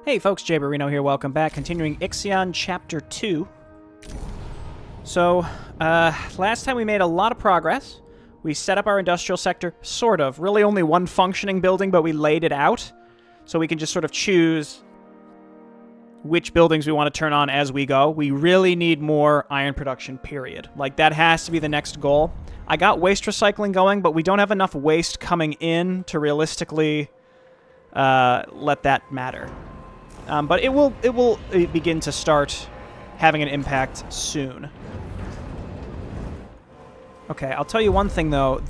Hey folks, Jay Barino here, welcome back. Continuing IXION Chapter 2. So, last time we made a lot of progress. We set up our industrial sector, sort of. Really only one functioning building, but we laid it out. So we can just sort of choose which buildings we want to turn on as we go. We really need more iron production, period. Like, that has to be the next goal. I got waste recycling going, but we don't have enough waste coming in to realistically let that matter. But it will begin to start having an impact soon. Okay, I'll tell you one thing though.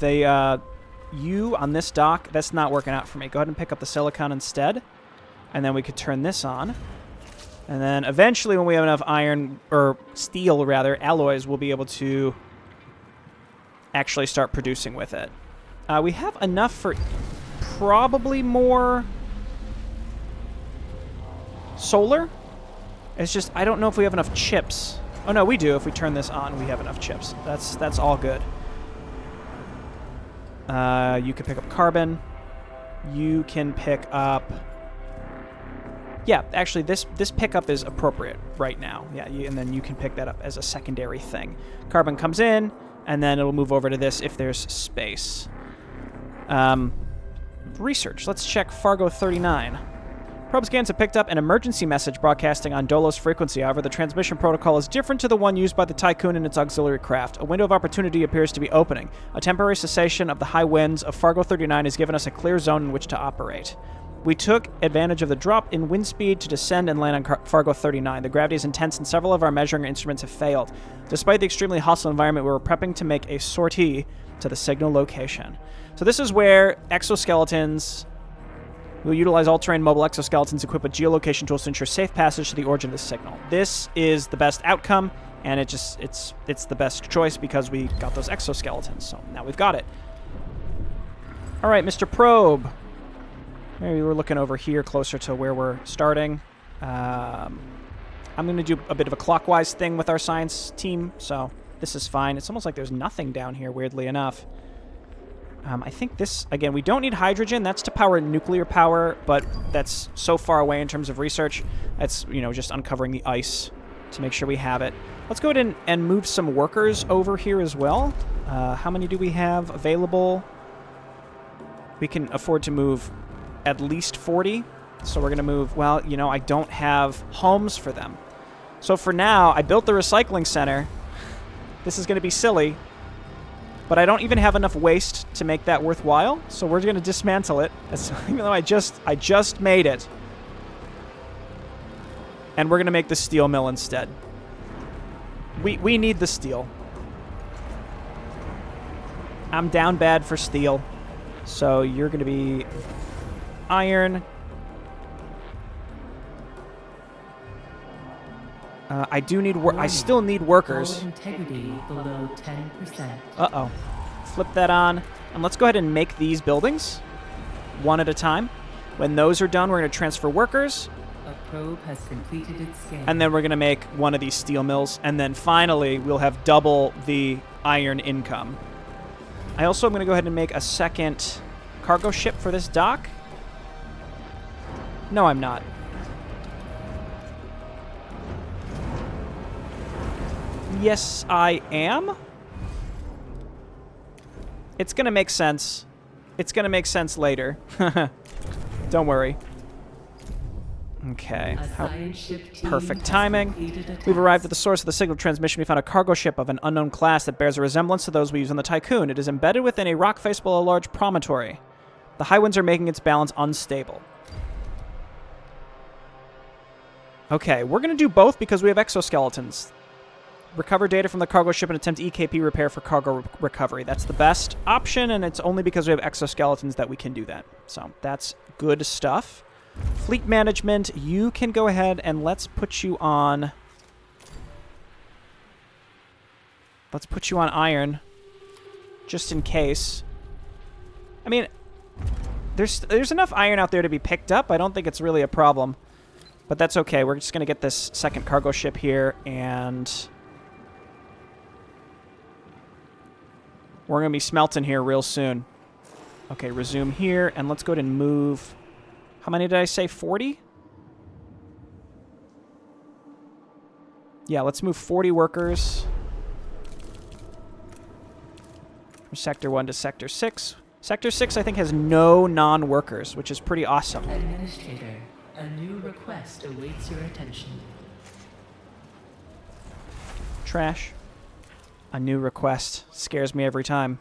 You on this dock, that's not working out for me. Go ahead and pick up the silicon instead, and then we could turn this on. And then eventually, when we have enough iron or steel, rather alloys, we'll be able to actually start producing with it. We have enough for probably more solar. It's just I don't know if we have enough chips. Oh no, we do. If we turn this on, we have enough chips. That's all good. You can pick up carbon. You can pick up. Yeah, actually, this pickup is appropriate right now. Yeah, and then you can pick that up as a secondary thing. Carbon comes in, and then it'll move over to this if there's space. Research. Let's check Fargo 39. Probe scans have picked up an emergency message broadcasting on DOLOS frequency. However, the transmission protocol is different to the one used by the Tiqqun and its auxiliary craft. A window of opportunity appears to be opening. A temporary cessation of the high winds of Fargo 39 has given us a clear zone in which to operate. We took advantage of the drop in wind speed to descend and land on Fargo 39. The gravity is intense and several of our measuring instruments have failed. Despite the extremely hostile environment, we were prepping to make a sortie to the signal location. So this is where exoskeletons... We'll utilize all-terrain mobile exoskeletons equipped with geolocation tools to ensure safe passage to the origin of the signal. This is the best outcome, and it's the best choice because we got those exoskeletons. So now we've got it. All right, Mr. Probe. Maybe we're looking over here closer to where we're starting. I'm going to do a bit of a clockwise thing with our science team, so this is fine. It's almost like there's nothing down here, weirdly enough. I think this, again, we don't need hydrogen. That's to power nuclear power, but that's so far away in terms of research. That's, just uncovering the ice to make sure we have it. Let's go ahead and move some workers over here as well. How many do we have available? We can afford to move at least 40. So we're going to move, well, I don't have homes for them. So for now, I built the recycling center. This is going to be silly. But I don't even have enough waste to make that worthwhile, so we're going to dismantle it, even though I just made it. And we're going to make the steel mill instead. We need the steel. I'm down bad for steel, so you're going to be iron. I do need I still need workers. Integrity below 10%. Uh-oh. Flip that on. And let's go ahead and make these buildings one at a time. When those are done, we're going to transfer workers. A probe has completed its scan. And then we're going to make one of these steel mills. And then finally, we'll have double the iron income. I also am going to go ahead and make a second cargo ship for this dock. No, I'm not. Yes, I am. It's going to make sense. It's going to make sense later. Don't worry. Okay. Perfect timing. We've arrived at the source of the signal transmission. We found a cargo ship of an unknown class that bears a resemblance to those we use on the Tiqqun. It is embedded within a rock face below a large promontory. The high winds are making its balance unstable. Okay, we're going to do both because we have exoskeletons. Recover data from the cargo ship and attempt EKP repair for cargo recovery. That's the best option, and it's only because we have exoskeletons that we can do that. So that's good stuff. Fleet management, you can go ahead and let's put you on... Let's put you on iron, just in case. I mean, there's enough iron out there to be picked up. I don't think it's really a problem, but that's okay. We're just going to get this second cargo ship here, and... We're going to be smelting here real soon. Okay, resume here, and let's go ahead and move... How many did I say? 40? Yeah, let's move 40 workers from Sector 1 to Sector 6. Sector 6, I think, has no non-workers, which is pretty awesome. Administrator, a new request awaits your attention. Trash. A new request. Scares me every time.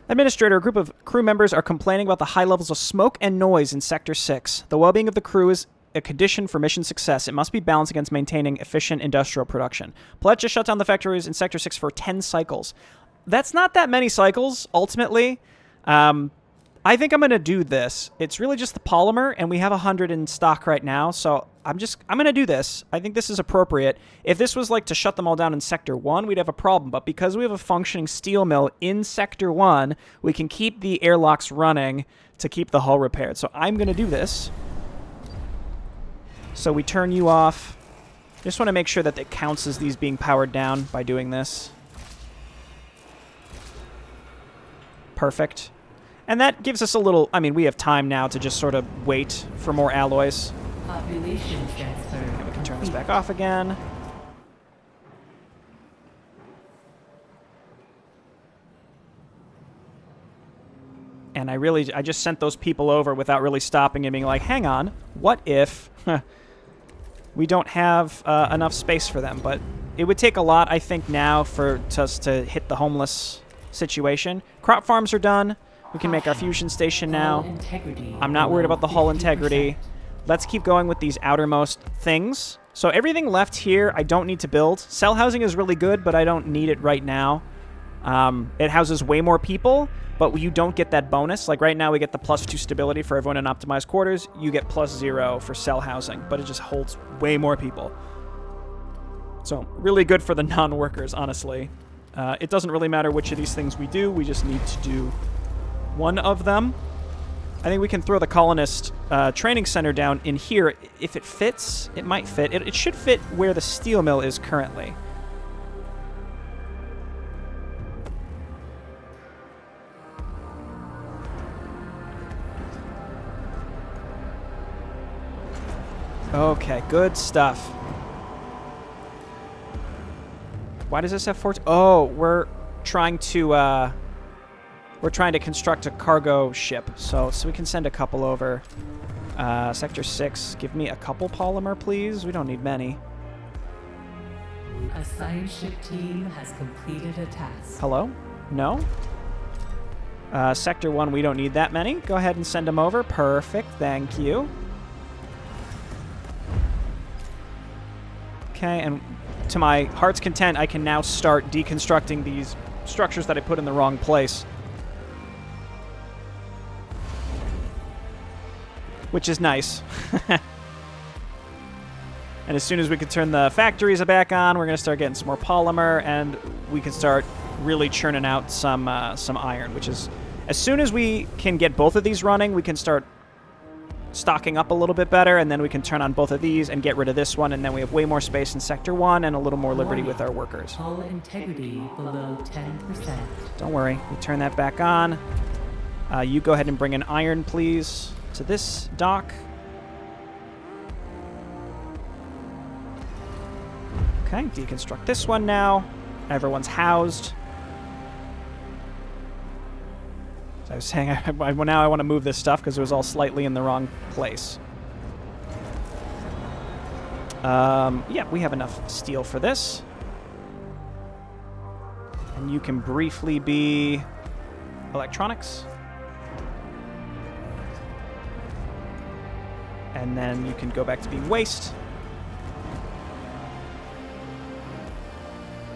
Administrator, a group of crew members are complaining about the high levels of smoke and noise in Sector 6. The well-being of the crew is a condition for mission success. It must be balanced against maintaining efficient industrial production. Paulette just shut down the factories in Sector 6 for 10 cycles. That's not that many cycles, ultimately. I think I'm going to do this. It's really just the polymer, and we have 100 in stock right now, so I'm going to do this. I think this is appropriate. If this was like to shut them all down in Sector 1, we'd have a problem, but because we have a functioning steel mill in Sector 1, we can keep the airlocks running to keep the hull repaired. So I'm going to do this. So we turn you off. Just want to make sure that it counts as these being powered down by doing this. Perfect. And that gives us a little... I mean, we have time now to just sort of wait for more alloys. Population transfer. And we can turn this back off again. And I just sent those people over without really stopping and being like, hang on, what if we don't have enough space for them? But it would take a lot, I think, now for us to hit the homeless situation. Crop farms are done. We can make our fusion station now. I'm not worried about the hull integrity. Let's keep going with these outermost things. So everything left here, I don't need to build. Cell housing is really good, but I don't need it right now. It houses way more people, but you don't get that bonus. Like right now, we get the +2 stability for everyone in optimized quarters. You get +0 for cell housing, but it just holds way more people. So really good for the non-workers, honestly. It doesn't really matter which of these things we do. We just need to do one of them. I think we can throw the colonist training center down in here. If it fits, it might fit. It should fit where the steel mill is currently. Okay, good stuff. Why does this have 14? Oh, we're trying to construct a cargo ship, so we can send a couple over. Sector 6, give me a couple polymer, please. We don't need many. A science ship team has completed a task. Hello? No? Sector 1, we don't need that many. Go ahead and send them over. Perfect, thank you. Okay, and to my heart's content, I can now start deconstructing these structures that I put in the wrong place. Which is nice. And as soon as we can turn the factories back on, we're going to start getting some more polymer, and we can start really churning out some iron, which is... As soon as we can get both of these running, we can start stocking up a little bit better, and then we can turn on both of these and get rid of this one, and then we have way more space in Sector 1 and a little more liberty with our workers. Hull integrity below 10%. Don't worry. We turn that back on. You go ahead and bring in iron, please, to this dock. Okay, deconstruct this one now. Everyone's housed. As I was saying, now I want to move this stuff because it was all slightly in the wrong place. Yeah, we have enough steel for this. And you can briefly be electronics. And then you can go back to being waste.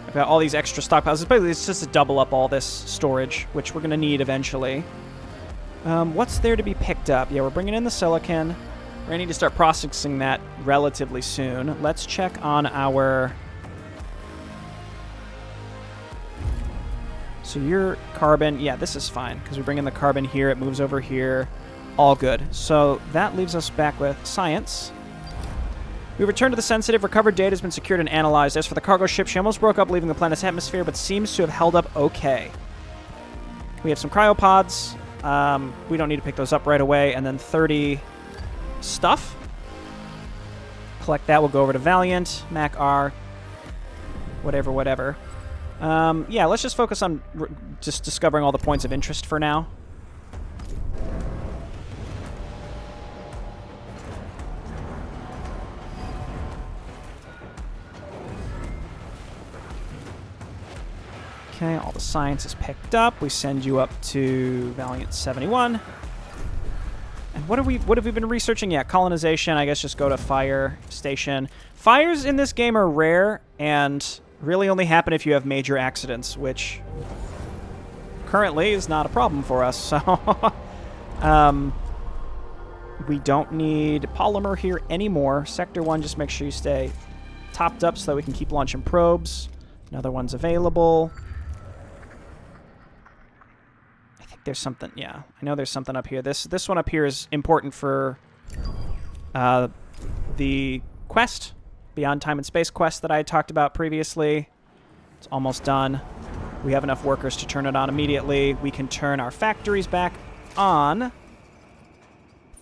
I've got all these extra stockpiles. Basically, it's just to double up all this storage, which we're going to need eventually. What's there to be picked up? Yeah, we're bringing in the silicon. We're going to need to start processing that relatively soon. Let's check on our... So your carbon... Yeah, this is fine, because we bring in the carbon here. It moves over here. All good. So that leaves us back with science. We return to the sensitive. Recovered data has been secured and analyzed. As for the cargo ship, she almost broke up, leaving the planet's atmosphere, but seems to have held up okay. We have some cryopods. We don't need to pick those up right away. And then 30 stuff. collect that. We'll go over to Valiant, Mac R, whatever. Yeah, let's just focus on just discovering all the points of interest for now. Okay, all the science is picked up. We send you up to Valiant 71. And what have we been researching? Yeah, colonization. I guess just go to fire station. Fires in this game are rare and really only happen if you have major accidents, which currently is not a problem for us. So we don't need polymer here anymore. Sector 1, just make sure you stay topped up so that we can keep launching probes. Another one's available. There's something, yeah. I know there's something up here. This one up here is important for the quest, Beyond Time and Space quest that I had talked about previously. It's almost done. We have enough workers to turn it on immediately. We can turn our factories back on.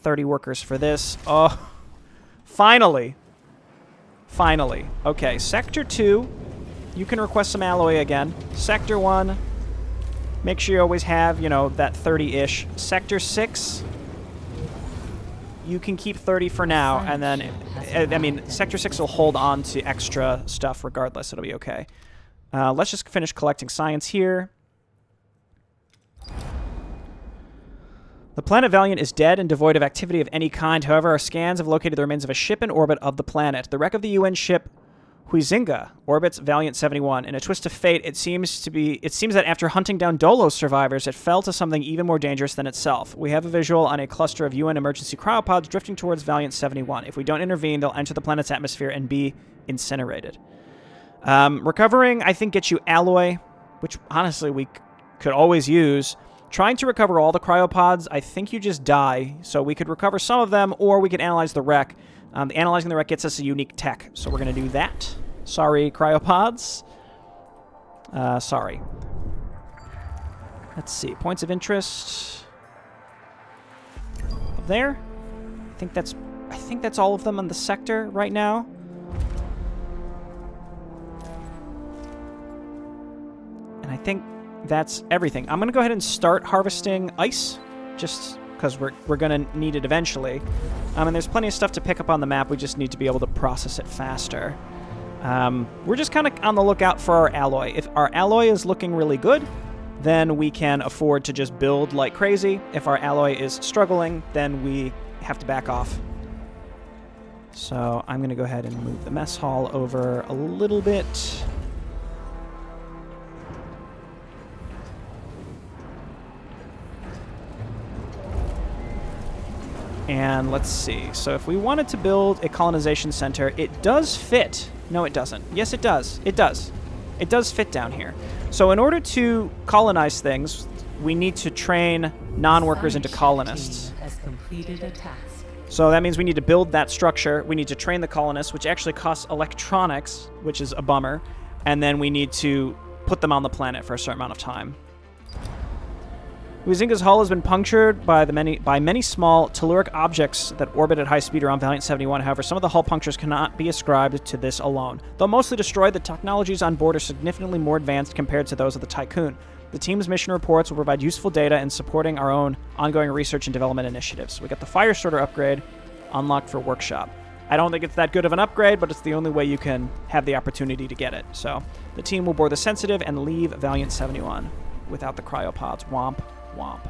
30 workers for this. Oh, finally. Finally. Okay, Sector 2, you can request some alloy again. Sector 1... make sure you always have, you know, that 30-ish. Sector 6, you can keep 30 for now, and then, I mean, Sector 6 will hold on to extra stuff regardless. It'll be okay. Let's just finish collecting science here. The planet Valiant is dead and devoid of activity of any kind. However, our scans have located the remains of a ship in orbit of the planet. The wreck of the UN ship Huizinga orbits Valiant 71. In a twist of fate, it seems that after hunting down DOLOS survivors, it fell to something even more dangerous than itself. We have a visual on a cluster of UN emergency cryopods drifting towards Valiant 71. If we don't intervene, they'll enter the planet's atmosphere and be incinerated. Recovering, I think, gets you alloy, which honestly we could always use. Trying to recover all the cryopods, I think you just die. So we could recover some of them, or we could analyze the wreck. Analyzing the wreck gets us a unique tech, so we're going to do that. Sorry, cryopods. Sorry. Let's see. Points of interest. Up there. I think that's all of them on the sector right now. And I think that's everything. I'm going to go ahead and start harvesting ice, just because we're going to need it eventually. And there's plenty of stuff to pick up on the map. We just need to be able to process it faster. We're just kind of on the lookout for our alloy. If our alloy is looking really good, then we can afford to just build like crazy. If our alloy is struggling, then we have to back off. So I'm going to go ahead and move the mess hall over a little bit. And let's see. So if we wanted to build a colonization center, it does fit. No, it doesn't. Yes, it does. It does. It does fit down here. So in order to colonize things, we need to train non-workers into colonists. Has completed a task. So that means we need to build that structure. We need to train the colonists, which actually costs electronics, which is a bummer. And then we need to put them on the planet for a certain amount of time. Huizinga's hull has been punctured by many small telluric objects that orbit at high speed around Valiant 71. However, some of the hull punctures cannot be ascribed to this alone. Though mostly destroyed, the technologies on board are significantly more advanced compared to those of the Tiqqun. The team's mission reports will provide useful data in supporting our own ongoing research and development initiatives. We got the fire sorter upgrade unlocked for workshop. I don't think it's that good of an upgrade, but it's the only way you can have the opportunity to get it. So the team will board the sensitive and leave Valiant 71 without the cryopods. Womp. Womp.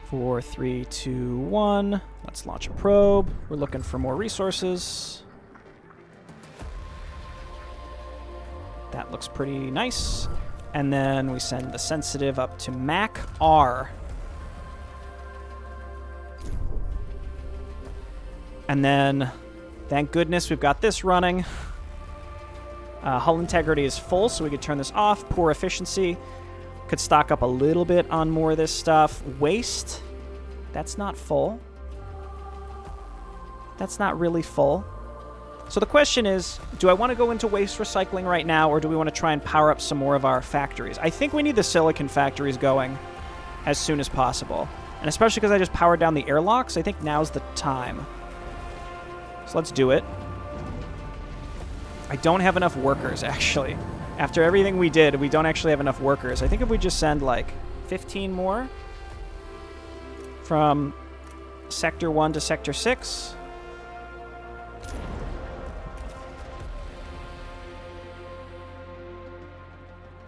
4, 3, 2, 1. Let's launch a probe. We're looking for more resources. That looks pretty nice. And then we send the sensitive up to Mac R. And then, thank goodness, we've got this running. Hull integrity is full, so we could turn this off. Poor efficiency. Could stock up a little bit on more of this stuff. Waste. That's not full. That's not really full. So the question is, do I want to go into waste recycling right now, or do we want to try and power up some more of our factories? I think we need the silicon factories going as soon as possible. And especially because I just powered down the airlocks, I think now's the time. So let's do it. I don't have enough workers, actually. After everything we did, we don't actually have enough workers. I think if we just send, like, 15 more from Sector 1 to Sector 6.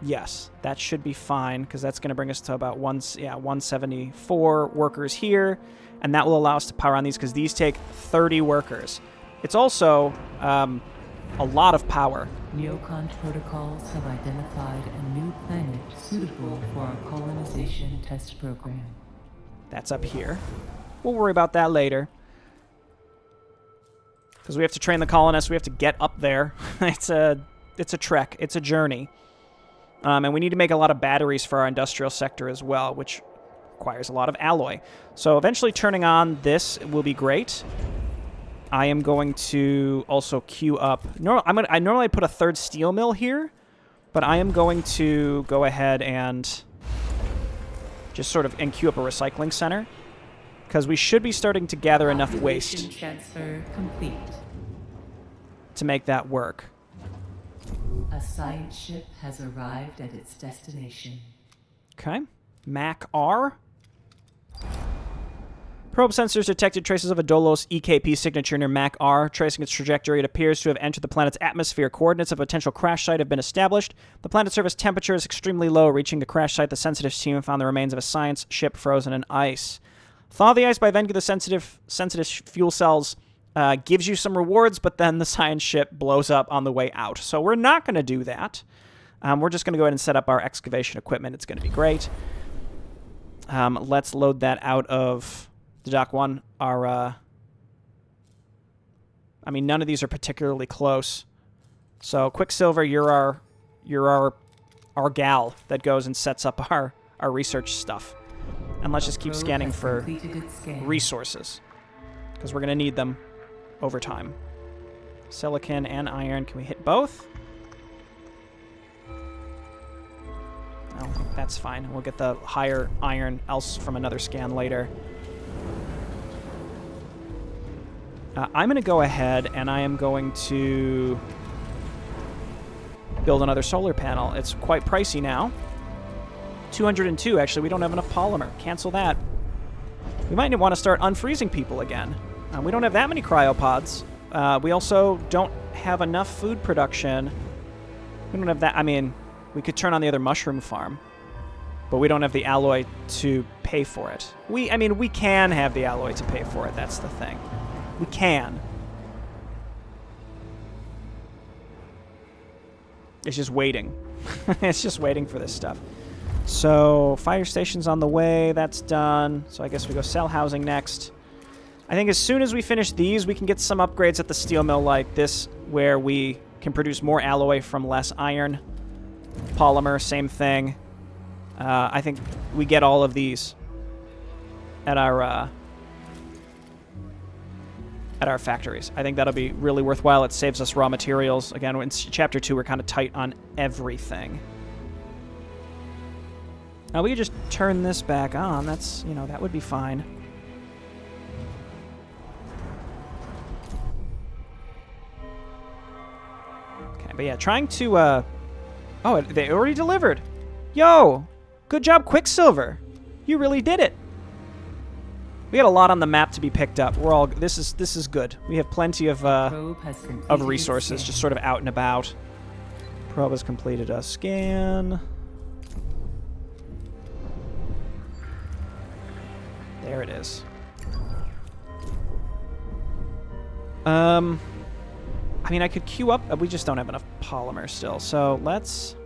Yes, that should be fine, because that's going to bring us to about 174 workers here, and that will allow us to power on these, because these take 30 workers. It's also a lot of power. Neocon protocols have identified a new planet suitable for our colonization test program. That's up here. We'll worry about that later. Because we have to train the colonists, we have to get up there. It's a trek, it's a journey. And we need to make a lot of batteries for our industrial sector as well, which requires a lot of alloy. So eventually turning on this will be great. I am going to also queue up... I normally put a third steel mill here, but I am going to go ahead and just sort of queue up a recycling center, because we should be starting to gather enough waste transfer complete. To make that work. A science ship has arrived at its destination. Okay. Mac R. Probe sensors detected traces of a DOLOS EKP signature near Mac R. Tracing its trajectory, it appears to have entered the planet's atmosphere. Coordinates of a potential crash site have been established. The planet's surface temperature is extremely low. Reaching the crash site, the sensitive team found the remains of a science ship frozen in ice. Thaw the ice by venting the sensitive fuel cells. Gives you some rewards, but then the science ship blows up on the way out. So we're not going to do that. We're just going to go ahead and set up our excavation equipment. It's going to be great. Let's load that out of the Dock 1. I mean, none of these are particularly close. So Quicksilver, you're our gal that goes and sets up our research stuff. And let's just keep scanning for resources, because we're going to need them over time. Silicon and iron. Can we hit both? Oh, that's fine. We'll get the higher iron else from another scan later. I'm going to go ahead and I am going to build another solar panel. It's quite pricey now. 202, actually. We don't have enough polymer. Cancel that. We might want to start unfreezing people again. We don't have that many cryopods. We also don't have enough food production. We don't have that. I mean, we could turn on the other mushroom farm, but we don't have the alloy to pay for it. We can have the alloy to pay for it. That's the thing. We can. It's just waiting. It's just waiting for this stuff. So, fire station's on the way. That's done. So I guess we go cell housing next. I think as soon as we finish these, we can get some upgrades at the steel mill like this, where we can produce more alloy from less iron. Polymer, same thing. I think we get all of these at our factories. I think that'll be really worthwhile. It saves us raw materials. Again, in Chapter 2, we're kind of tight on everything. Now, we could just turn this back on. That's, that would be fine. Okay, but yeah, trying to, Oh, they already delivered. Yo! Good job, Quicksilver. You really did it. We got a lot on the map to be picked up. We're all... This is good. We have plenty of resources just sort of out and about. Probe has completed a scan. There it is. I mean, I could queue up. We just don't have enough polymer still. So let's...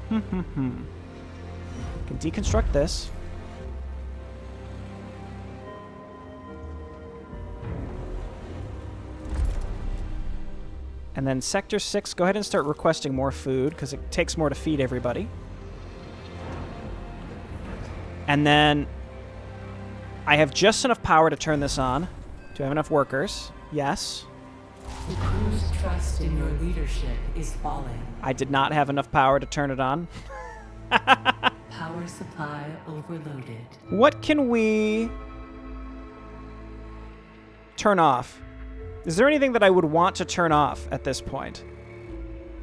Can deconstruct this. And then Sector 6, go ahead and start requesting more food, because it takes more to feed everybody. And then I have just enough power to turn this on. Do I have enough workers? Yes. The crew's trust in your leadership is falling. I did not have enough power to turn it on. Power supply overloaded. What can we... turn off? Is there anything that I would want to turn off at this point?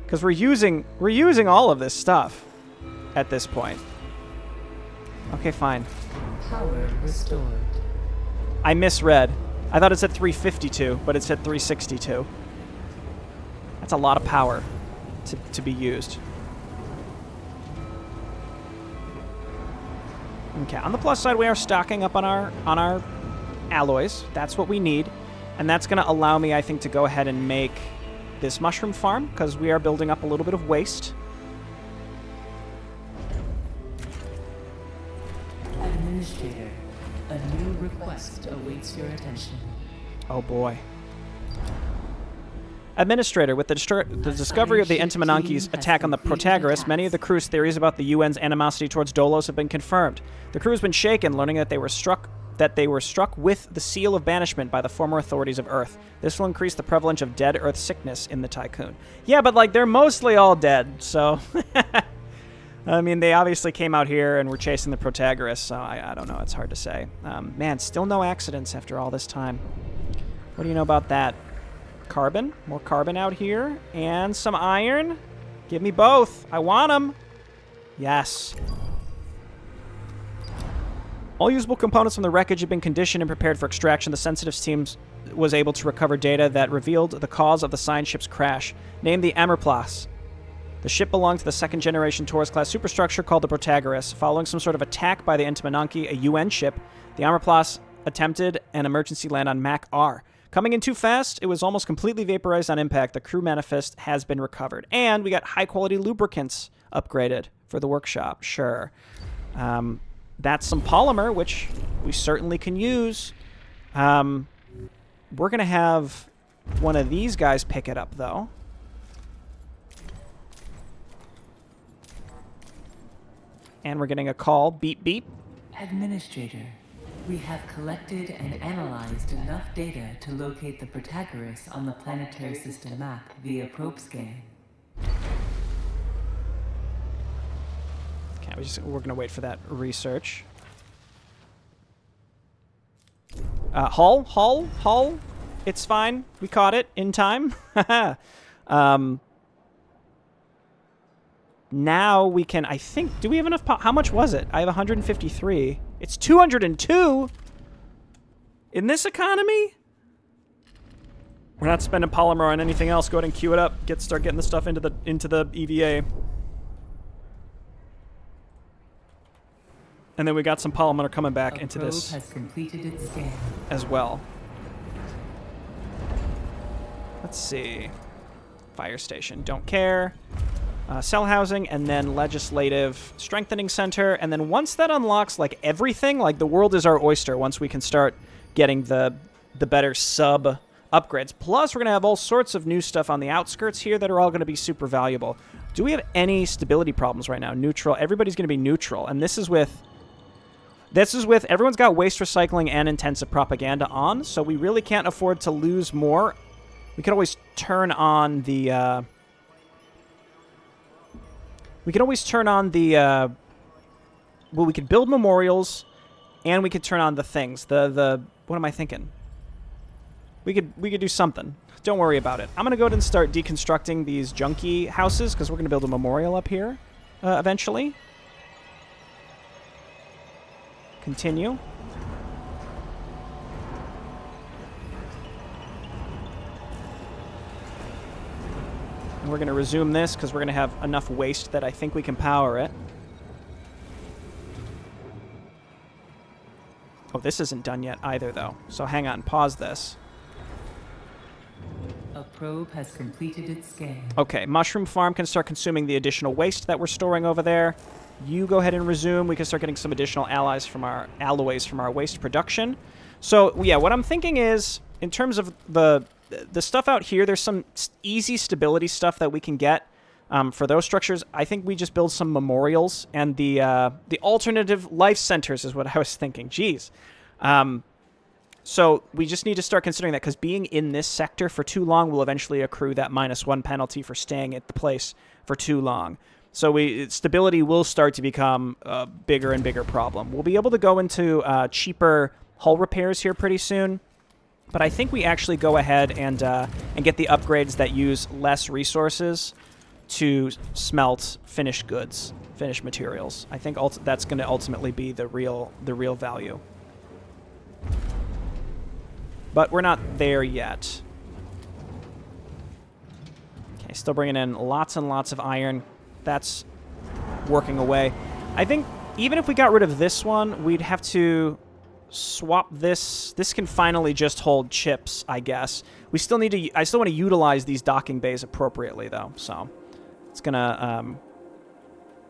Because we're using all of this stuff at this point. Okay, fine. Power restored. I misread. I thought it said 352, but it said 362. That's a lot of power to be used. Okay, on the plus side, we are stocking up on our alloys. That's what we need. And that's going to allow me, I think, to go ahead and make this mushroom farm, because we are building up a little bit of waste. Administrator, a new request awaits your attention. Oh boy. Administrator, with the discovery of the Intimananki's attack on the Protagoras, many of the crew's theories about the UN's animosity towards Dolos have been confirmed. The crew has been shaken, learning that they were struck with the seal of banishment by the former authorities of Earth. This will increase the prevalence of dead Earth sickness in the Tiqqun. Yeah, but like they're mostly all dead, so I mean, they obviously came out here and were chasing the Protagoras, so I don't know. It's hard to say. Man, still no accidents after all this time. What do you know about that? Carbon. More carbon out here. And some iron. Give me both. I want them. Yes. All usable components from the wreckage have been conditioned and prepared for extraction. The sensitive team was able to recover data that revealed the cause of the science ship's crash, named the Amerplas. The ship belonged to the second-generation Taurus-class superstructure called the Protagoras. Following some sort of attack by the Intimananki, a UN ship, the Amerplas attempted an emergency land on Mac R. Coming in too fast, it was almost completely vaporized on impact. The crew manifest has been recovered. And we got high-quality lubricants upgraded for the workshop. Sure. That's some polymer, which we certainly can use. We're going to have one of these guys pick it up, though. And we're getting a call. Beep, beep. Administrator, we have collected and analyzed enough data to locate the Protagoras on the planetary system map via probe scan. Okay, we're going to wait for that research. Hull. It's fine. We caught it in time. Now we can, I think, do we have enough how much was it? I have 153. It's 202? In this economy? We're not spending polymer on anything else. Go ahead and queue it up. Start getting the stuff into the EVA. And then we got some polymer coming back into this has completed its scan as well. Let's see. Fire station. Don't care. Cell housing, and then legislative strengthening center. And then once that unlocks, like, everything, like, the world is our oyster once we can start getting the better sub upgrades. Plus, we're going to have all sorts of new stuff on the outskirts here that are all going to be super valuable. Do we have any stability problems right now? Neutral. Everybody's going to be neutral. And this is with everyone's got waste recycling and intensive propaganda on, so we really can't afford to lose more. We could always turn on the well, we could build memorials, and we could turn on the things. What am I thinking? We could do something. Don't worry about it. I'm gonna go ahead and start deconstructing these junkie houses because we're gonna build a memorial up here eventually. Continue. And we're going to resume this because we're going to have enough waste that I think we can power it. Oh, this isn't done yet either, though. So hang on. Pause this. A probe has completed its scan. Okay, mushroom farm can start consuming the additional waste that we're storing over there. You go ahead and resume. We can start getting some additional alloys from our waste production. So, yeah, what I'm thinking is, in terms of the stuff out here, there's some easy stability stuff that we can get for those structures. I think we just build some memorials, and the alternative life centers is what I was thinking. Jeez. So we just need to start considering that, because being in this sector for too long will eventually accrue that -1 penalty for staying at the place for too long. So stability will start to become a bigger and bigger problem. We'll be able to go into cheaper hull repairs here pretty soon. But I think we actually go ahead and get the upgrades that use less resources to smelt finished goods, finished materials. I think that's going to ultimately be the real value. But we're not there yet. Okay, still bringing in lots and lots of iron. That's working away. I think even if we got rid of this one, we'd have to swap this. This can finally just hold chips, I guess. We still need to. I still want to utilize these docking bays appropriately, though. So it's gonna.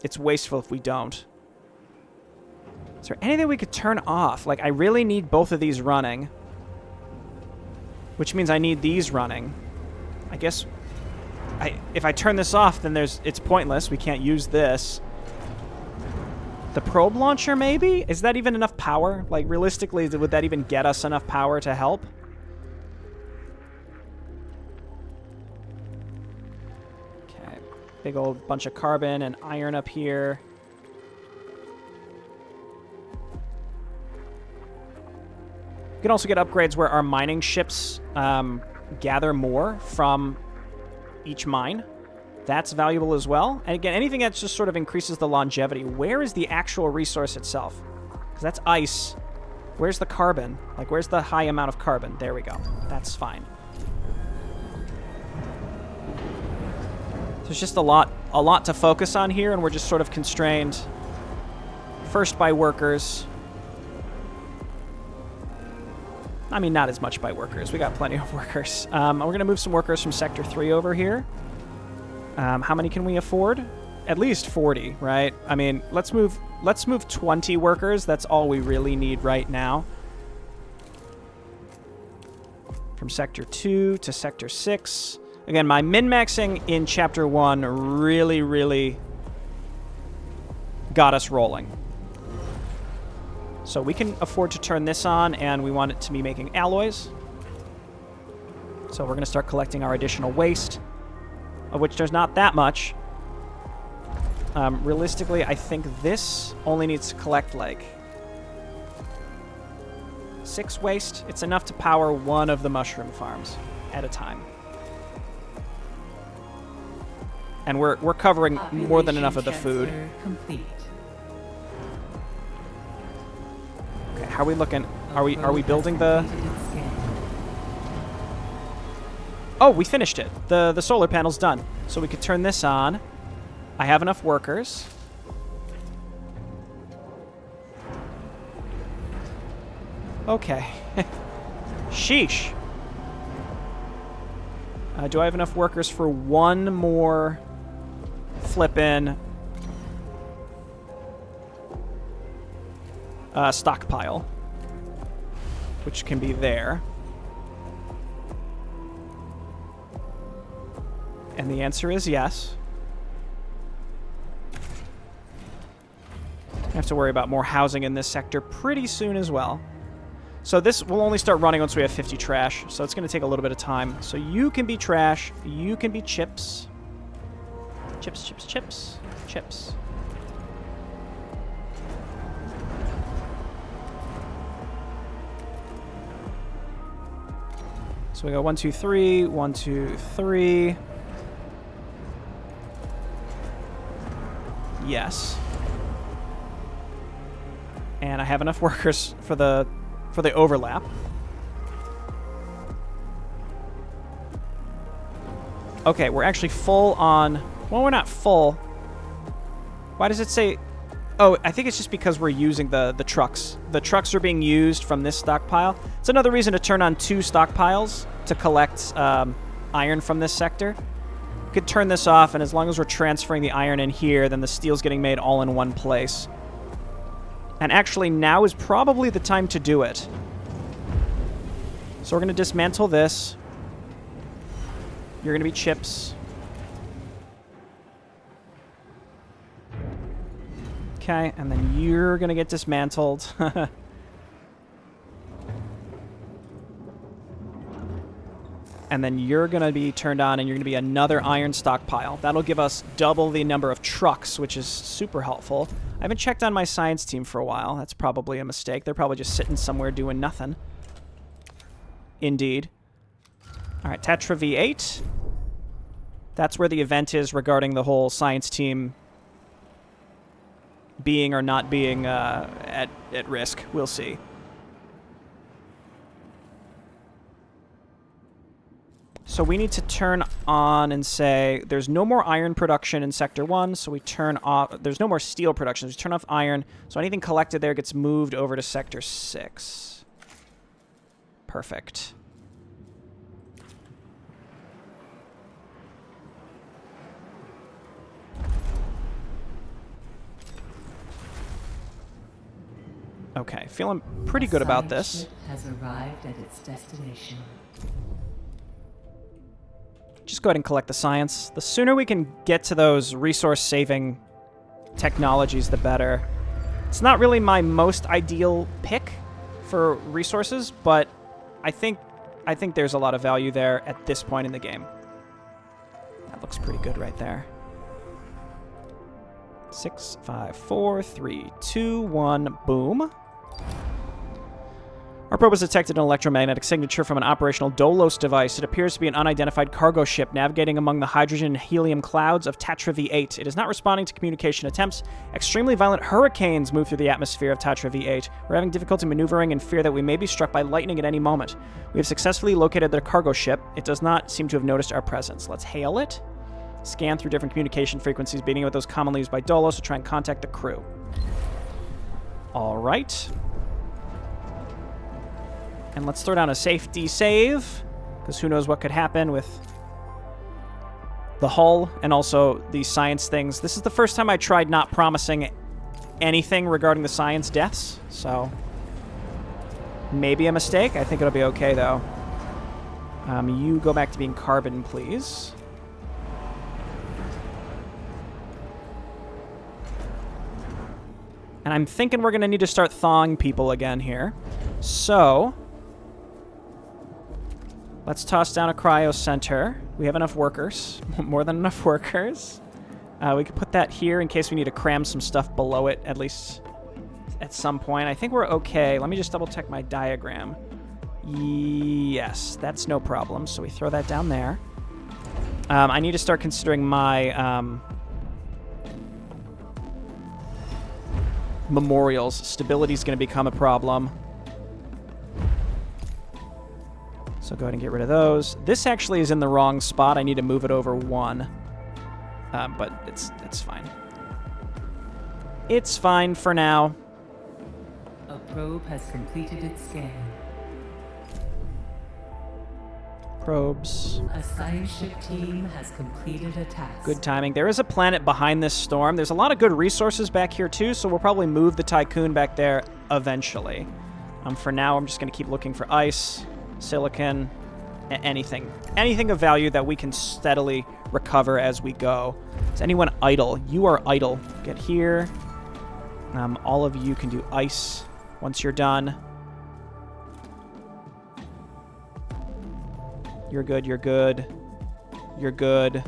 It's wasteful if we don't. Is there anything we could turn off? Like, I really need both of these running, which means I need these running. I guess. If I turn this off, then it's pointless. We can't use this. The probe launcher, maybe? Is that even enough power? Like, realistically, would that even get us enough power to help? Okay. Big old bunch of carbon and iron up here. We can also get upgrades where our mining ships gather more from each mine. That's valuable as well. And again, anything that just sort of increases the longevity. Where is the actual resource itself? Because that's ice. Where's the carbon? Like, where's the high amount of carbon? There we go. That's fine. There's just a lot to focus on here, and we're just sort of constrained first by workers. I mean, not as much by workers. We got plenty of workers. We're going to move some workers from Sector 3 over here. How many can we afford? At least 40, right? I mean, let's move 20 workers. That's all we really need right now. From Sector 2 to Sector 6. Again, my min-maxing in Chapter 1 really, really got us rolling. So we can afford to turn this on, and we want it to be making alloys. So we're going to start collecting our additional waste, of which there's not that much. Realistically, I think this only needs to collect, like, 6 waste. It's enough to power one of the mushroom farms at a time. And we're covering more than enough of the food. Complete. Okay, how are we looking? Are we building the... Oh, we finished it. The solar panel's done. So we could turn this on. I have enough workers. Okay. Sheesh. Do I have enough workers for one more flip-in stockpile, which can be there? And the answer is yes. I have to worry about more housing in this sector pretty soon as well. So this will only start running once we have 50 trash, so it's going to take a little bit of time. So you can be trash, you can be chips. Chips, chips, chips, chips. So we go 1, 2, 3, 1, 2, 3. Yes. And I have enough workers for the overlap. Okay, we're actually full on... Well, we're not full. Why does it say... Oh, I think it's just because we're using the trucks. The trucks are being used from this stockpile. It's another reason to turn on 2 stockpiles to collect iron from this sector. We could turn this off, and as long as we're transferring the iron in here, then the steel's getting made all in one place. And actually, now is probably the time to do it. So we're going to dismantle this. You're going to be chips. Okay, and then you're going to get dismantled. And then you're going to be turned on, and you're going to be another iron stockpile. That'll give us double the number of trucks, which is super helpful. I haven't checked on my science team for a while. That's probably a mistake. They're probably just sitting somewhere doing nothing. Indeed. All right, Tatra V8. That's where the event is regarding the whole science team being or not being at risk. We'll see. So we need to turn on and say there's no more iron production in Sector 1, so we turn off... There's no more steel production, so we turn off iron. So anything collected there gets moved over to Sector 6. Perfect. Okay, feeling pretty good about this. Ship has arrived at its destination. Just go ahead and collect the science. The sooner we can get to those resource-saving technologies, the better. It's not really my most ideal pick for resources, but I think there's a lot of value there at this point in the game. That looks pretty good right there. 6, 5, 4, 3, 2, 1, boom. Our probe has detected an electromagnetic signature from an operational DOLOS device. It appears to be an unidentified cargo ship navigating among the hydrogen and helium clouds of Tatra V8. It is not responding to communication attempts. Extremely violent hurricanes move through the atmosphere of Tatra V8. We're having difficulty maneuvering and fear that we may be struck by lightning at any moment. We have successfully located the cargo ship. It does not seem to have noticed our presence. Let's hail it. Scan through different communication frequencies, beginning with those commonly used by DOLOS to try and contact the crew. All right. And let's throw down a safety save, because who knows what could happen with the hull and also these science things. This is the first time I tried not promising anything regarding the science deaths, so maybe a mistake. I think it'll be okay, though. You go back to being carbon, please. And I'm thinking we're going to need to start thawing people again here. So let's toss down a cryo center. We have enough workers. More than enough workers. We could put that here in case we need to cram some stuff below it, at least at some point. I think we're okay. Let me just double check my diagram. Yes, that's no problem. So we throw that down there. I need to start considering my memorials. Stability is going to become a problem. So go ahead and get rid of those. This actually is in the wrong spot. I need to move it over 1. But it's fine. It's fine for now. A probe has completed its scan. Probes. A science ship team has completed a task. Good timing. There is a planet behind this storm. There's a lot of good resources back here too, so we'll probably move the Tiqqun back there eventually. For now, I'm just going to keep looking for ice, silicon, anything. Anything of value that we can steadily recover as we go. Is anyone idle? You are idle. Get here. All of you can do ice once you're done. You're good, you're good. You're good.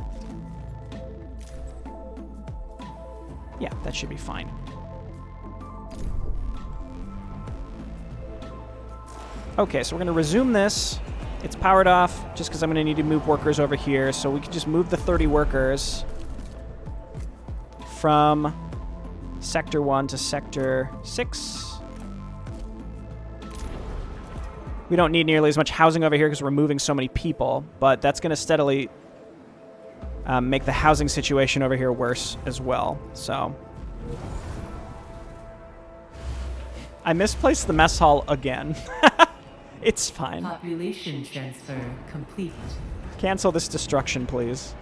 Yeah, that should be fine. Okay, so we're going to resume this. It's powered off just because I'm going to need to move workers over here. So we can just move the 30 workers from Sector 1 to Sector 6. We don't need nearly as much housing over here because we're moving so many people, but that's going to steadily make the housing situation over here worse as well. So I misplaced the mess hall again. It's fine. Population transfer complete. Cancel this destruction, please.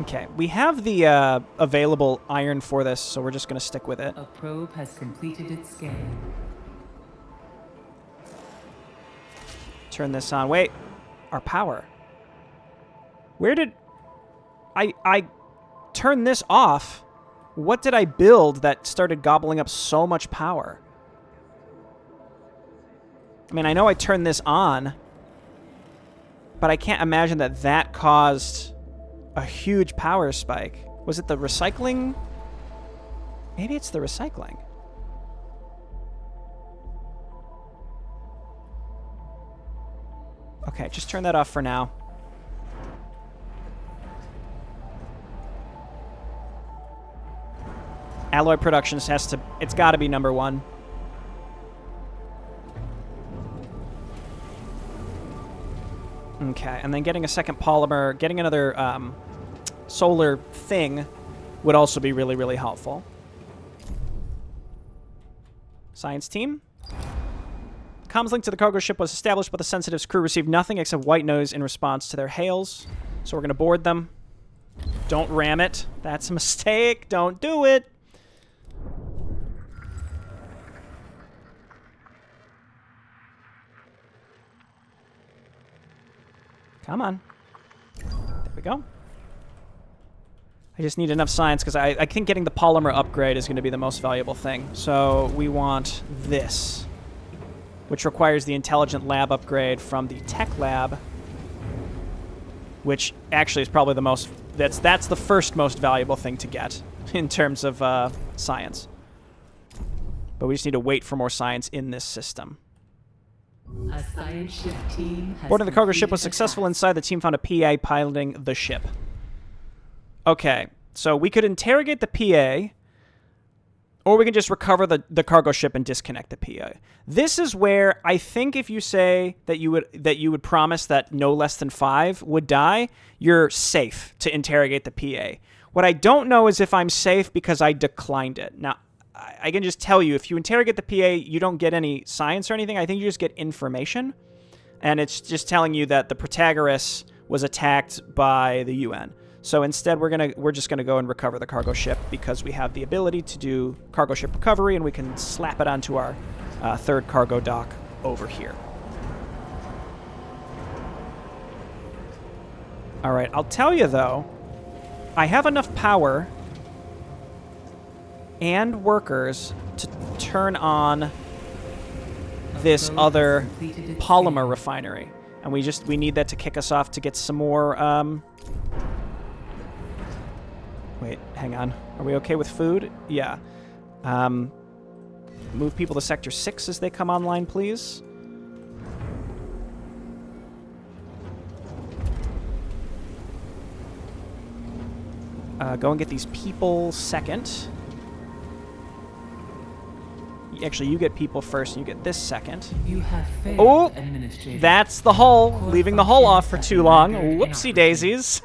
Okay, we have the available iron for this, so we're just going to stick with it. A probe has completed its scan. Turn this on. Wait, our power. Where did... I turned this off. What did I build that started gobbling up so much power? I mean, I know I turned this on, but I can't imagine that that caused a huge power spike. Was it the recycling? Maybe it's the recycling. Okay, just turn that off for now. Alloy Productions has to... It's got to be number one. Okay, and then getting a second polymer, getting another solar thing would also be really, really helpful. Science team. Comms link to the cargo ship was established, but the Sensitive's crew received nothing except white noise in response to their hails. So we're going to board them. Don't ram it. That's a mistake. Don't do it. Come on. There we go. I just need enough science because I think getting the polymer upgrade is going to be the most valuable thing. So we want this, which requires the intelligent lab upgrade from the tech lab, which actually is probably the most... That's the first most valuable thing to get in terms of science. But we just need to wait for more science in this system. A science ship team has Boarding the cargo ship completed was the successful. task. Inside, the team found a PA piloting the ship. Okay, so we could interrogate the PA, or we can just recover the cargo ship and disconnect the PA. This is where I think if you say that you would promise that no less than 5 would die, you're safe to interrogate the PA. What I don't know is if I'm safe because I declined it. Now, I can just tell you, if you interrogate the PA, you don't get any science or anything. I think you just get information. And it's just telling you that the Protagoras was attacked by the UN. So instead, we're just gonna go and recover the cargo ship because we have the ability to do cargo ship recovery, and we can slap it onto our third cargo dock over here. All right, I'll tell you though, I have enough power and workers to turn on this other polymer refinery, and we need that to kick us off to get some more. Wait, hang on. Are we okay with food? Yeah. Move people to Sector 6 as they come online, please. Go and get these people second. Actually, you get people first, and you get this second. You have failed, Oh, Administrator. that's the hull. Leaving the hull off for too long. Whoopsie daisies.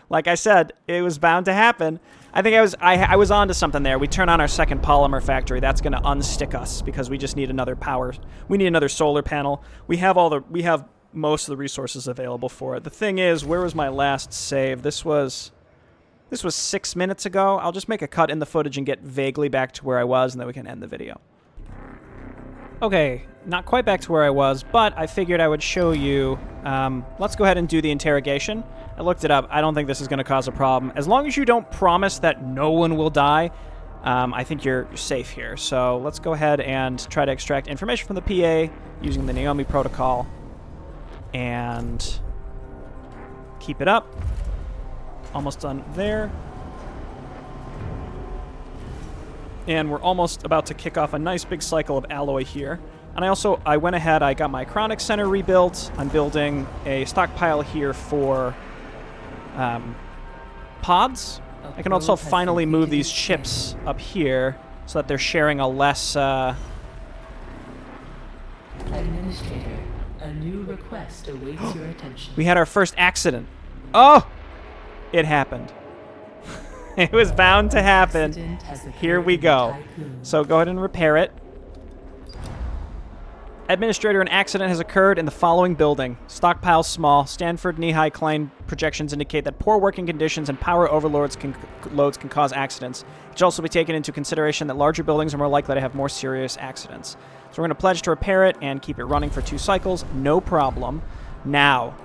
Like I said, it was bound to happen. I think I was onto something there. We turn on our second polymer factory. That's going to unstick us because we just need another power. We need another solar panel. We have most of the resources available for it. The thing is, where was my last save? This was 6 minutes ago. I'll just make a cut in the footage and get vaguely back to where I was, and then we can end the video. Okay, not quite back to where I was, but I figured I would show you. Let's go ahead and do the interrogation. I looked it up. I don't think this is going to cause a problem. As long as you don't promise that no one will die, I think you're safe here. So let's go ahead and try to extract information from the PA using the Naomi protocol and keep it up. Almost done there. And we're almost about to kick off a nice big cycle of alloy here. And I went ahead, I got my Chronic Center rebuilt. I'm building a stockpile here for pods. I can also finally move these chips up here so that they're sharing a less... Administrator, a new request awaits your attention. We had our first accident. Oh! It happened. It was bound to happen. Here we go. So go ahead and repair it. Administrator, an accident has occurred in the following building. Stockpile small. Stanford knee-high Klein projections indicate that poor working conditions and power overloads can cause accidents. It should also be taken into consideration that larger buildings are more likely to have more serious accidents. So we're going to pledge to repair it and keep it running for 2 cycles. No problem. Now,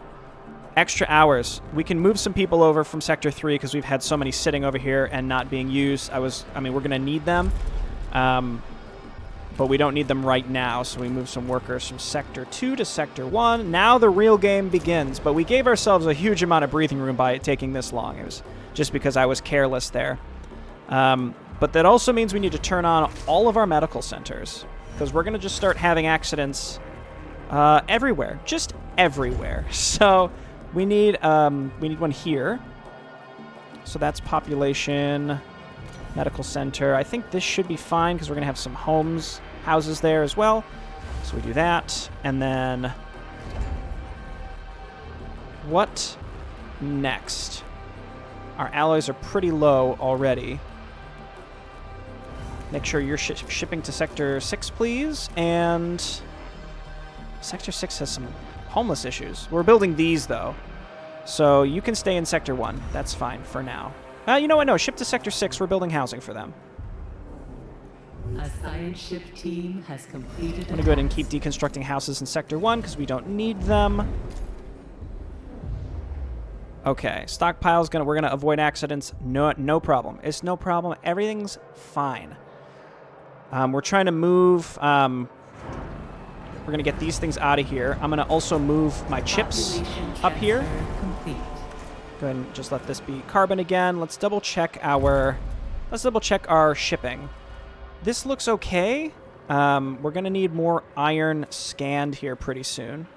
extra hours. We can move some people over from Sector 3 because we've had so many sitting over here and not being used. I mean, we're going to need them. But we don't need them right now, so we move some workers from Sector 2 to Sector 1. Now the real game begins, but we gave ourselves a huge amount of breathing room by it taking this long. It was just because I was careless there. But that also means we need to turn on all of our medical centers, because we're going to just start having accidents Everywhere. Just everywhere. So we need one here. So that's population, medical center. I think this should be fine because we're going to have some houses there as well. So we do that. And then what next? Our alloys are pretty low already. Make sure you're shipping to Sector 6, please. And Sector 6 has some homeless issues. We're building these, though. So you can stay in Sector 1. That's fine for now. You know what? No, ship to Sector 6. We're building housing for them. A science ship team has completed. I'm going to go ahead and keep deconstructing houses in Sector 1 because we don't need them. Okay, stockpile's we're gonna avoid accidents. No problem. It's no problem. Everything's fine. We're trying to move. We're gonna get these things out of here. I'm gonna also move my chips up here. Complete. Go ahead and just let this be carbon again. Let's double check our shipping. This looks okay. We're gonna need more iron scanned here pretty soon.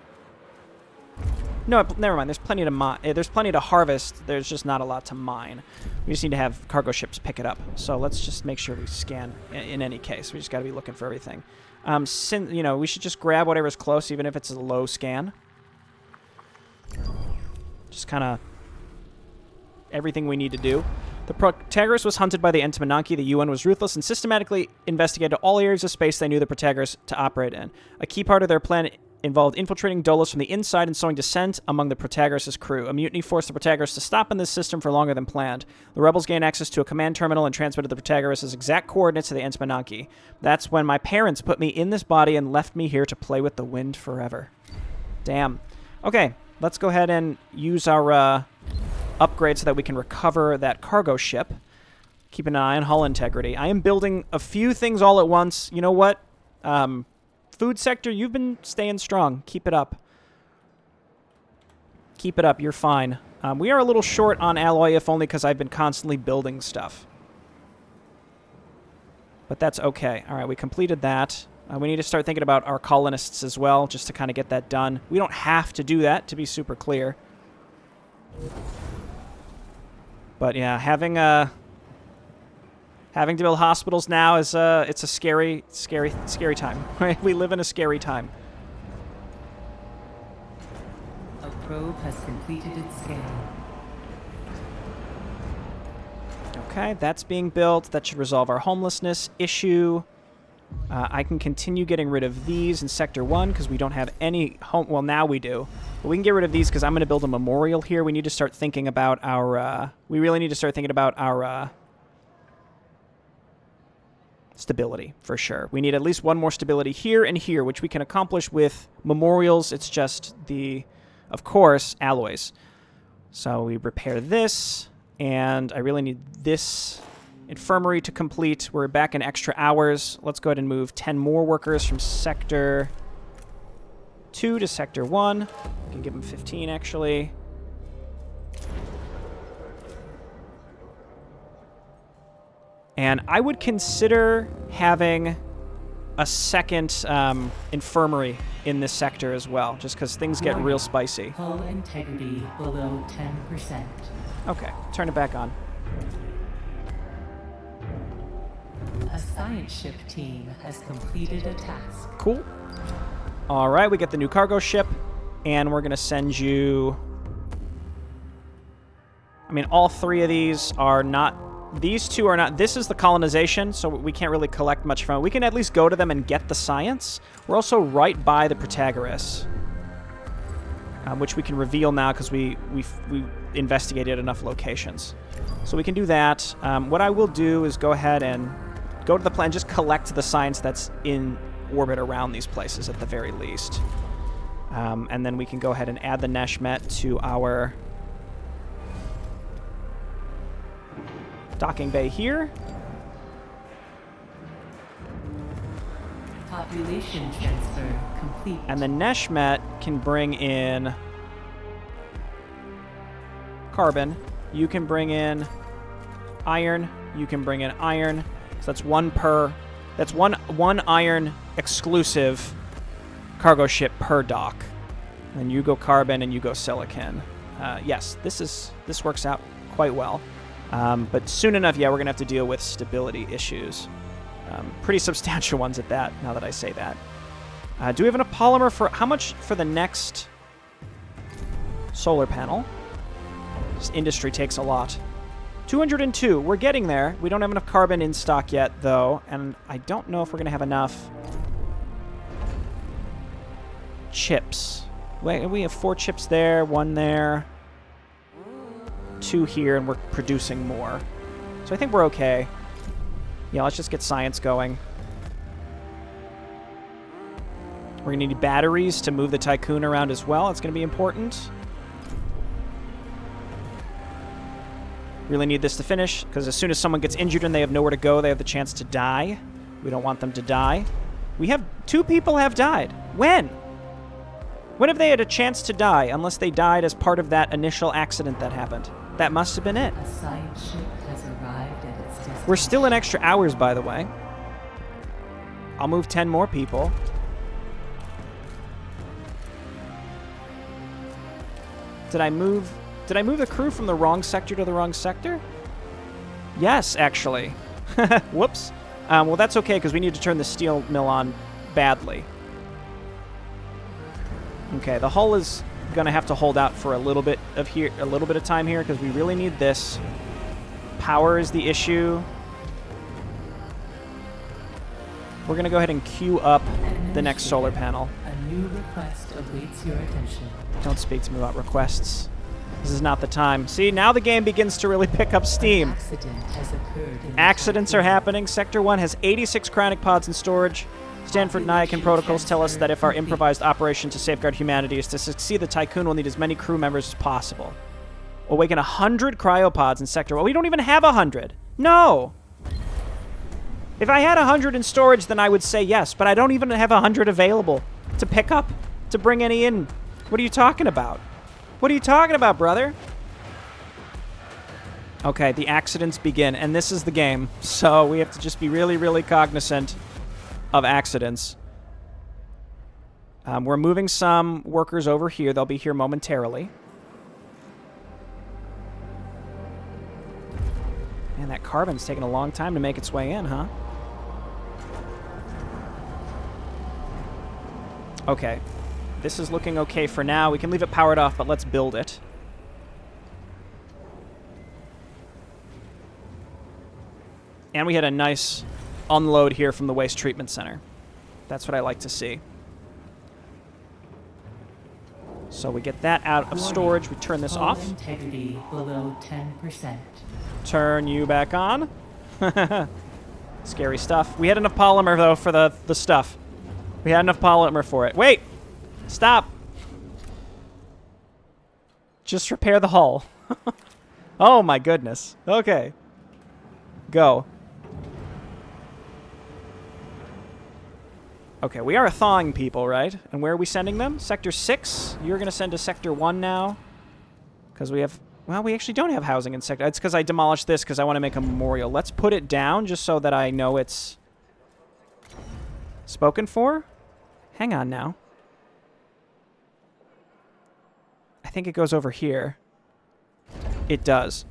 No, never mind. There's plenty to mine. There's plenty to harvest. There's just not a lot to mine. We just need to have cargo ships pick it up. So let's just make sure we scan in any case. We just got to be looking for everything. We should just grab whatever's close, even if it's a low scan. Just kind of everything we need to do. The Protagoras was hunted by the Entimananki. The UN was ruthless and systematically investigated all areas of space they knew the Protagoras to operate in. A key part of their plan involved infiltrating DOLOS from the inside and sowing dissent among the Protagoras' crew. A mutiny forced the Protagoras to stop in this system for longer than planned. The rebels gained access to a command terminal and transmitted the Protagoras' exact coordinates to the Entimananki. That's when my parents put me in this body and left me here to play with the wind forever. Damn. Okay, let's go ahead and use our upgrade so that we can recover that cargo ship. Keep an eye on hull integrity. I am building a few things all at once. You know what? Food sector, you've been staying strong. Keep it up. Keep it up. You're fine. We are a little short on alloy, if only because I've been constantly building stuff. But that's okay. All right, we completed that. We need to start thinking about our colonists as well, just to kind of get that done. We don't have to do that, to be super clear. But yeah, having to build hospitals now is it's a scary time. Right? We live in a scary time. A probe has completed its scan. Okay, that's being built. That should resolve our homelessness issue. I can continue getting rid of these in Sector 1 because we don't have any home. Well, now we do. But we can get rid of these because I'm going to build a memorial here. We need to start thinking about our... we really need to start thinking about our... stability, for sure. We need at least one more stability here and here, which we can accomplish with memorials. It's just the, of course, alloys. So we repair this, and I really need this infirmary to complete. We're back in extra hours. Let's go ahead and move 10 more workers from Sector 2 to Sector 1. We can give them 15, actually. And I would consider having a second infirmary in this sector as well, just because things get real spicy. Hull integrity below 10%. Okay, turn it back on. A science ship team has completed a task. Cool. All right, we get the new cargo ship, and we're going to send you... I mean, all three of these are not... These two are not... This is the colonization, so we can't really collect much from it. We can at least go to them and get the science. We're also right by the Protagoras, which we can reveal now because we investigated enough locations. So we can do that. What I will do is go ahead and go to the planet, just collect the science that's in orbit around these places at the very least. And then we can go ahead and add the Neshmet to our... docking bay here. Population transfer complete. And the Neshmet can bring in carbon. You can bring in iron. You can bring in iron. So that's one per... That's one iron exclusive cargo ship per dock. And then you go carbon and you go silicon. Yes, this works out quite well. But soon enough, yeah, we're going to have to deal with stability issues. Pretty substantial ones at that, now that I say that. Do we have enough polymer for... How much for the next solar panel? This industry takes a lot. 202. We're getting there. We don't have enough carbon in stock yet, though. And I don't know if we're going to have enough chips. We have 4 chips there, 1 there, 2 here, and we're producing more. So I think we're okay. Yeah, let's just get science going. We're going to need batteries to move the Tiqqun around as well. It's going to be important. Really need this to finish, because as soon as someone gets injured and they have nowhere to go, they have the chance to die. We don't want them to die. We have 2 people have died. When? When have they had a chance to die, unless they died as part of that initial accident that happened? That must have been it. A science ship has arrived at its destination. We're still in extra hours, by the way. I'll move 10 more people. Did I move the crew from the wrong sector to the wrong sector? Yes, actually. Whoops. Well, that's okay, because we need to turn the steel mill on badly. Okay, the hull is going to have to hold out for a little bit of time here, because we really need this. Power is the issue. We're going to go ahead and queue up the next solar panel. A new request awaits your attention. Don't speak to me about requests. This is not the time. See, now the game begins to really pick up steam. An accident has occurred in Accidents are happening. Sector 1 has 86 cryonic pods in storage. Stanford and IXION protocols tell us that if our improvised operation to safeguard humanity is to succeed, the Tiqqun will need as many crew members as possible. Awaken 100 cryopods in Sector 1. We don't even have 100. No! If I had 100 in storage, then I would say yes, but I don't even have 100 available to pick up, to bring any in. What are you talking about? What are you talking about, brother? Okay, the accidents begin, and this is the game, so we have to just be really, really cognizant of accidents. We're moving some workers over here. They'll be here momentarily. Man, that carbon's taking a long time to make its way in, huh? Okay. This is looking okay for now. We can leave it powered off, but let's build it. And we had a nice unload here from the waste treatment center. That's what I like to see. So we get that out of storage. We turn this off. Integrity below 10%. Turn you back on. Scary stuff. We had enough polymer, though, for the stuff. We had enough polymer for it. Wait! Stop! Just repair the hull. Oh my goodness. Okay. Go. Okay, we are thawing people, right? And where are we sending them? Sector 6? You're going to send to Sector 1 now? Because we have... Well, we actually don't have housing in Sector... It's because I demolished this because I want to make a memorial. Let's put it down just so that I know it's spoken for. Hang on now. I think it goes over here. It does.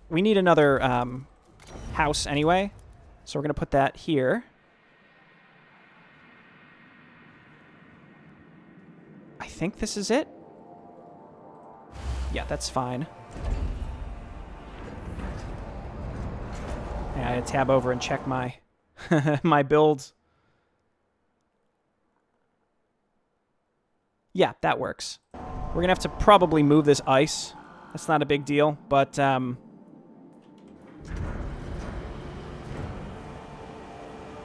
We need another house anyway. So we're going to put that here. I think this is it. Yeah, that's fine. Yeah, I had to tab over and check my my builds. Yeah, that works. We're going to have to probably move this ice. That's not a big deal, but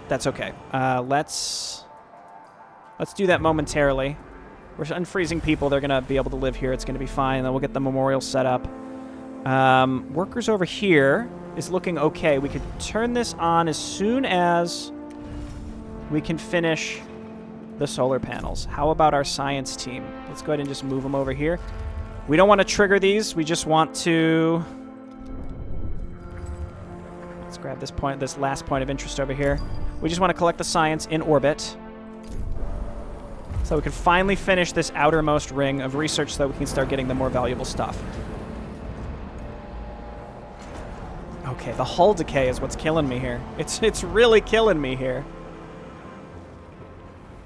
that's okay. Let's do that momentarily. We're unfreezing people. They're going to be able to live here. It's going to be fine. Then we'll get the memorial set up. Workers over here is looking okay. We could turn this on as soon as we can finish the solar panels. How about our science team? Let's go ahead and just move them over here. We don't want to trigger these. We just want to... Let's grab this last point of interest over here. We just want to collect the science in orbit. So we can finally finish this outermost ring of research so that we can start getting the more valuable stuff. Okay, the hull decay is what's killing me here. It's really killing me here.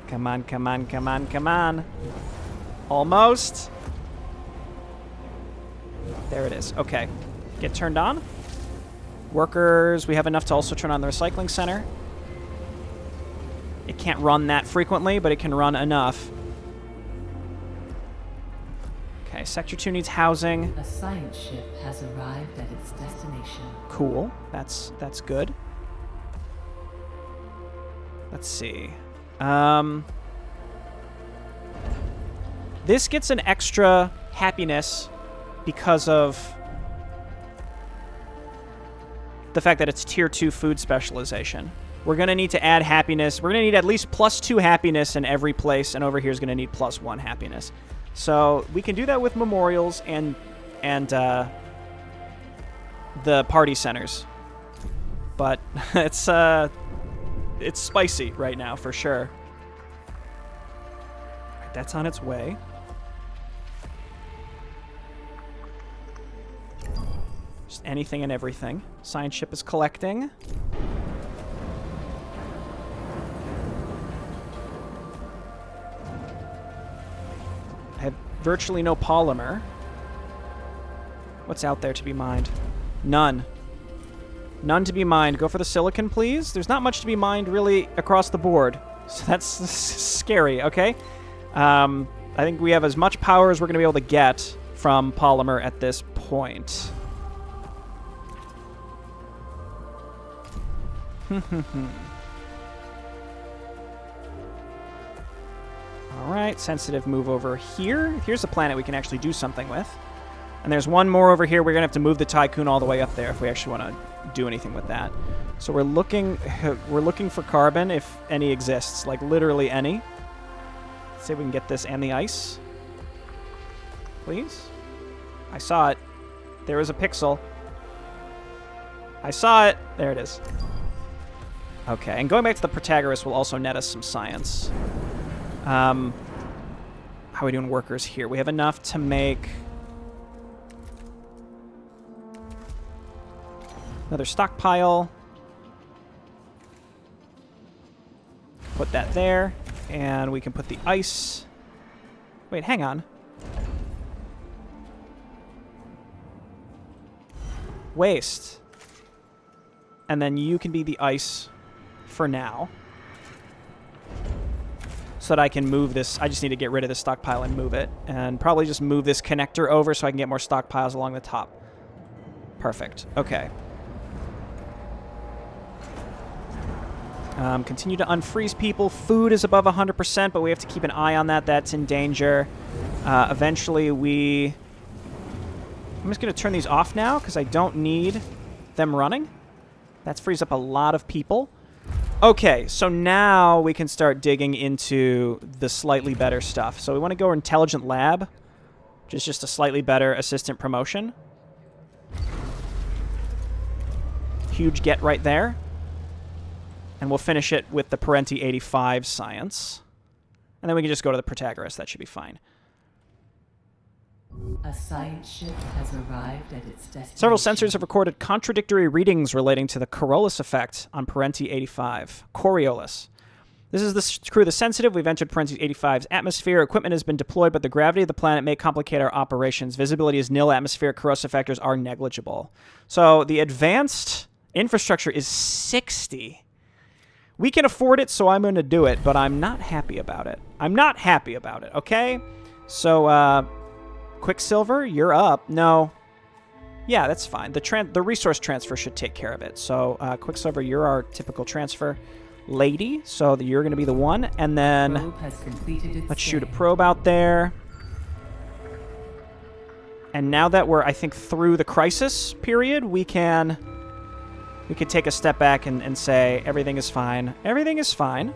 Come on, come on, come on, come on. Almost. There it is. Okay. Get turned on. Workers, we have enough to also turn on the recycling center. It can't run that frequently, but it can run enough. Okay, Sector 2 needs housing. A science ship has arrived at its destination. Cool. That's good. Let's see. This gets an extra happiness because of the fact that it's tier 2 food specialization. We're going to need to add happiness. We're going to need at least +2 happiness in every place, and over here is going to need +1 happiness. So we can do that with memorials and the party centers. But it's spicy right now for sure. Right, that's on its way. Just anything and everything. Science ship is collecting. I have virtually no polymer. What's out there to be mined? None. None to be mined. Go for the silicon, please. There's not much to be mined, really, across the board. So that's scary, okay? I think we have as much power as we're going to be able to get from polymer at this point. Alright, sensitive move over here. Here's a planet we can actually do something with. And there's one more over here. We're going to have to move the Tiqqun all the way up there if we actually want to do anything with that. So we're looking for carbon, if any exists. Like, literally any. Let's see if we can get this and the ice. Please? I saw it. There was a pixel. I saw it. There it is. Okay, and going back to the Protagoras will also net us some science. How are we doing workers here? We have enough to make another stockpile. Put that there, and we can put the ice. Wait, hang on. Waste. And then you can be the ice for now. So that I can move this. I just need to get rid of this stockpile and move it. And probably just move this connector over so I can get more stockpiles along the top. Perfect. Okay. Continue to unfreeze people. Food is above 100%, but we have to keep an eye on that. That's in danger. Eventually I'm just going to turn these off now because I don't need them running. That frees up a lot of people. Okay, so now we can start digging into the slightly better stuff. So we want to go Intelligent Lab, which is just a slightly better assistant promotion. Huge get right there. And we'll finish it with the Perenti 85 science. And then we can just go to the Protagoras. That should be fine. A science ship has arrived at its destination. Several sensors have recorded contradictory readings relating to the Coriolis effect on Perenti 85. Coriolis. This is the crew of the Sensitive. We've entered Perenti 85's atmosphere. Equipment has been deployed, but the gravity of the planet may complicate our operations. Visibility is nil. Atmospheric corrosive factors are negligible. So the advanced infrastructure is 60. We can afford it, so I'm going to do it, but I'm not happy about it. I'm not happy about it, okay? So, Quicksilver, you're up. No. Yeah, that's fine. The resource transfer should take care of it. So, Quicksilver, you're our typical transfer lady, so you're going to be the one. And then let's shoot a probe out there. And now that we're, I think, through the crisis period, we could take a step back and say everything is fine. Everything is fine.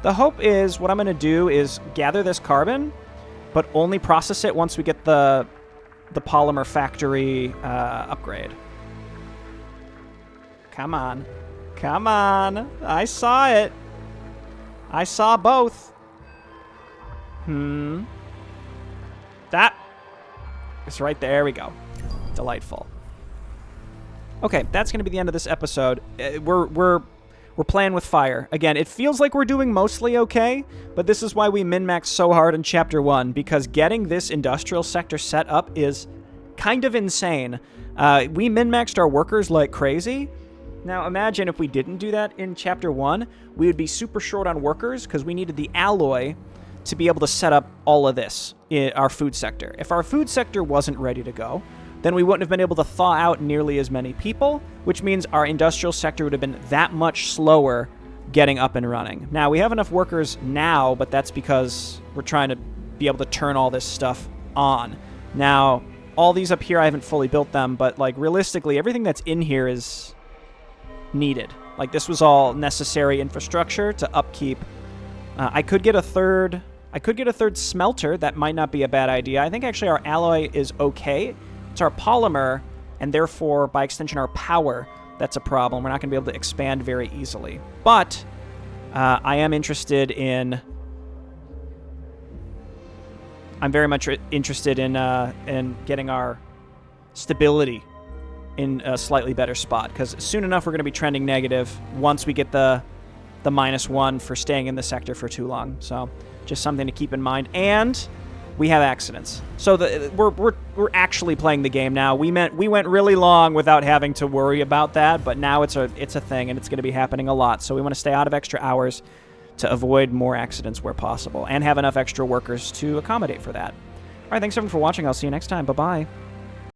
The hope is what I'm going to do is gather this carbon, but only process it once we get the polymer factory upgrade. Come on. Come on. I saw it. I saw both. That is right there. We go. Delightful. Okay, that's going to be the end of this episode. We're playing with fire. Again, it feels like we're doing mostly okay, but this is why we min-maxed so hard in Chapter 1, because getting this industrial sector set up is kind of insane. We min-maxed our workers like crazy. Now, imagine if we didn't do that in Chapter 1, we would be super short on workers because we needed the alloy to be able to set up all of this in our food sector. If our food sector wasn't ready to go, then we wouldn't have been able to thaw out nearly as many people, which means our industrial sector would have been that much slower getting up and running. Now, we have enough workers now, but that's because we're trying to be able to turn all this stuff on. Now, all these up here, I haven't fully built them, but like realistically, everything that's in here is needed. Like this was all necessary infrastructure to upkeep. I could get a third smelter. That might not be a bad idea. I think actually our alloy is okay. It's our polymer, and therefore, by extension, our power. That's a problem. We're not going to be able to expand very easily. But I am interested in... I'm very much interested in getting our stability in a slightly better spot, because soon enough we're going to be trending negative once we get the -1 for staying in the sector for too long. So just something to keep in mind. And we have accidents. So we're actually playing the game now. We went really long without having to worry about that, but now it's a thing, and it's going to be happening a lot. So we want to stay out of extra hours to avoid more accidents where possible, and have enough extra workers to accommodate for that. All right, thanks everyone for watching. I'll see you next time. Bye-bye.